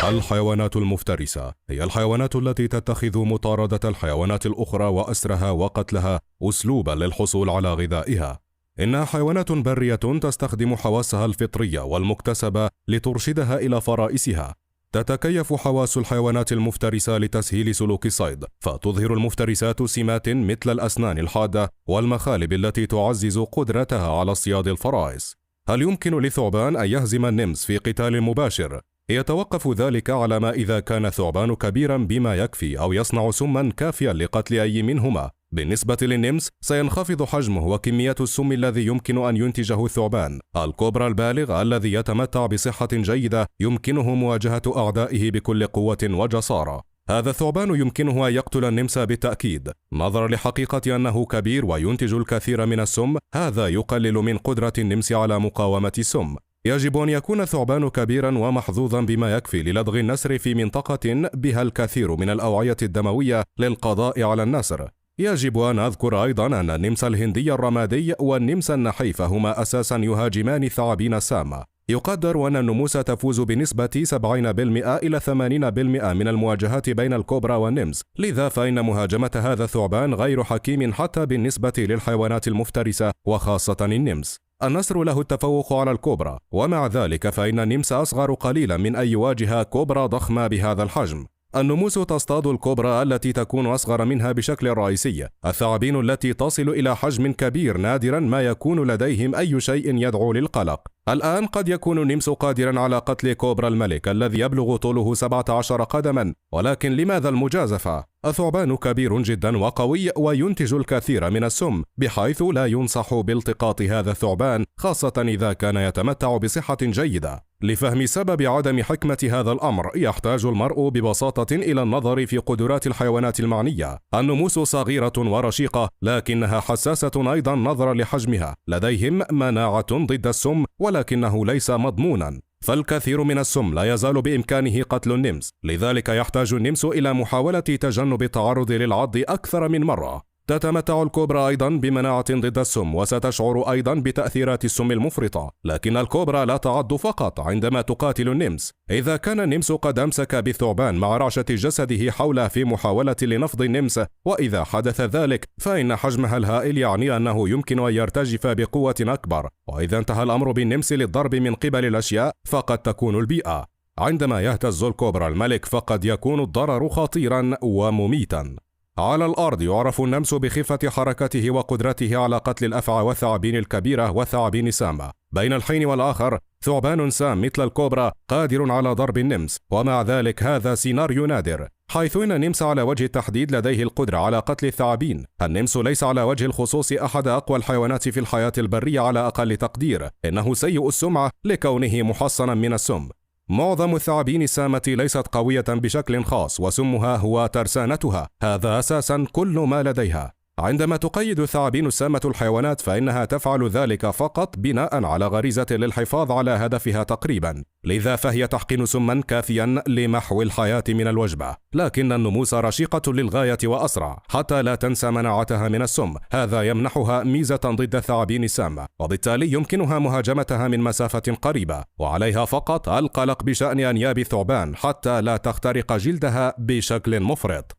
الحيوانات المفترسة هي الحيوانات التي تتخذ مطاردة الحيوانات الأخرى وأسرها وقتلها أسلوبا للحصول على غذائها. إنها حيوانات برية تستخدم حواسها الفطرية والمكتسبة لترشدها إلى فرائسها. تتكيف حواس الحيوانات المفترسة لتسهيل سلوك الصيد، فتظهر المفترسات سمات مثل الأسنان الحادة والمخالب التي تعزز قدرتها على اصطياد الفرائس. هل يمكن للثعبان أن يهزم النمس في قتال مباشر؟ يتوقف ذلك على ما إذا كان الثعبان كبيرا بما يكفي أو يصنع سما كافيا لقتل أي منهما. بالنسبة للنمس سينخفض حجمه وكمية السم الذي يمكن أن ينتجه الثعبان. الكوبرا البالغ الذي يتمتع بصحة جيدة يمكنه مواجهة أعدائه بكل قوة وجسارة. هذا الثعبان يمكنه أن يقتل النمس بالتأكيد. نظرا لحقيقة أنه كبير وينتج الكثير من السم، هذا يقلل من قدرة النمس على مقاومة السم. يجب أن يكون الثعبان كبيرا ومحظوظا بما يكفي للدغ النسر في منطقة بها الكثير من الأوعية الدموية للقضاء على النسر. يجب أن أذكر أيضا أن النمس الهندي الرمادي والنمس النحيف هما أساسا يهاجمان الثعابين السامة. يقدر أن النموس تفوز بنسبة 70% إلى 80% من المواجهات بين الكوبرا والنمس، لذا فإن مهاجمة هذا الثعبان غير حكيم حتى بالنسبة للحيوانات المفترسة وخاصة النمس. النسر له التفوق على الكوبرا، ومع ذلك فإن النمس أصغر قليلا من أن يواجه كوبرا ضخمة بهذا الحجم. النموس تصطاد الكوبرا التي تكون أصغر منها بشكل رئيسي. الثعابين التي تصل إلى حجم كبير نادرا ما يكون لديهم أي شيء يدعو للقلق. الآن قد يكون النمس قادرا على قتل كوبرا الملك الذي يبلغ طوله 17 قدما، ولكن لماذا المجازفة؟ الثعبان كبير جدا وقوي وينتج الكثير من السم، بحيث لا ينصح بالتقاط هذا الثعبان خاصة إذا كان يتمتع بصحة جيدة. لفهم سبب عدم حكمة هذا الأمر يحتاج المرء ببساطة إلى النظر في قدرات الحيوانات المعنية. النموس صغيرة ورشيقة لكنها حساسة أيضا نظرا لحجمها. لديهم مناعة ضد السم ولكنه ليس مضمونا، فالكثير من السم لا يزال بإمكانه قتل النمس. لذلك يحتاج النمس إلى محاولة تجنب التعرض للعض أكثر من مرة. تتمتع الكوبرا أيضا بمناعة ضد السم وستشعر أيضا بتأثيرات السم المفرطة، لكن الكوبرا لا تعض فقط عندما تقاتل النمس. إذا كان النمس قد أمسك بالثعبان مع رعشة جسده حوله في محاولة لنفض النمس، وإذا حدث ذلك فإن حجمها الهائل يعني أنه يمكن أن يرتجف بقوة أكبر، وإذا انتهى الأمر بالنمس للضرب من قبل الأشياء فقد تكون البيئة. عندما يهتز الكوبرا الملك فقد يكون الضرر خطيرا ومميتا. على الأرض يعرف النمس بخفة حركته وقدرته على قتل الأفعى والثعابين الكبيرة والثعابين السامة. بين الحين والآخر ثعبان سام مثل الكوبرا قادر على ضرب النمس، ومع ذلك هذا سيناريو نادر، حيث إن النمس على وجه التحديد لديه القدرة على قتل الثعابين. النمس ليس على وجه الخصوص أحد أقوى الحيوانات في الحياة البرية على أقل تقدير، إنه سيء السمعة لكونه محصنا من السم. معظم الثعابين السامة ليست قوية بشكل خاص، وسمها هو ترسانتها، هذا أساسا كل ما لديها. عندما تقيد الثعابين السامة الحيوانات فإنها تفعل ذلك فقط بناء على غريزة للحفاظ على هدفها تقريبا، لذا فهي تحقن سما كافيا لمحو الحياة من الوجبة. لكن النموس رشيقة للغاية وأسرع، حتى لا تنسى مناعتها من السم، هذا يمنحها ميزة ضد الثعابين السامة، وبالتالي يمكنها مهاجمتها من مسافة قريبة، وعليها فقط القلق بشأن أنياب الثعبان حتى لا تخترق جلدها بشكل مفرط.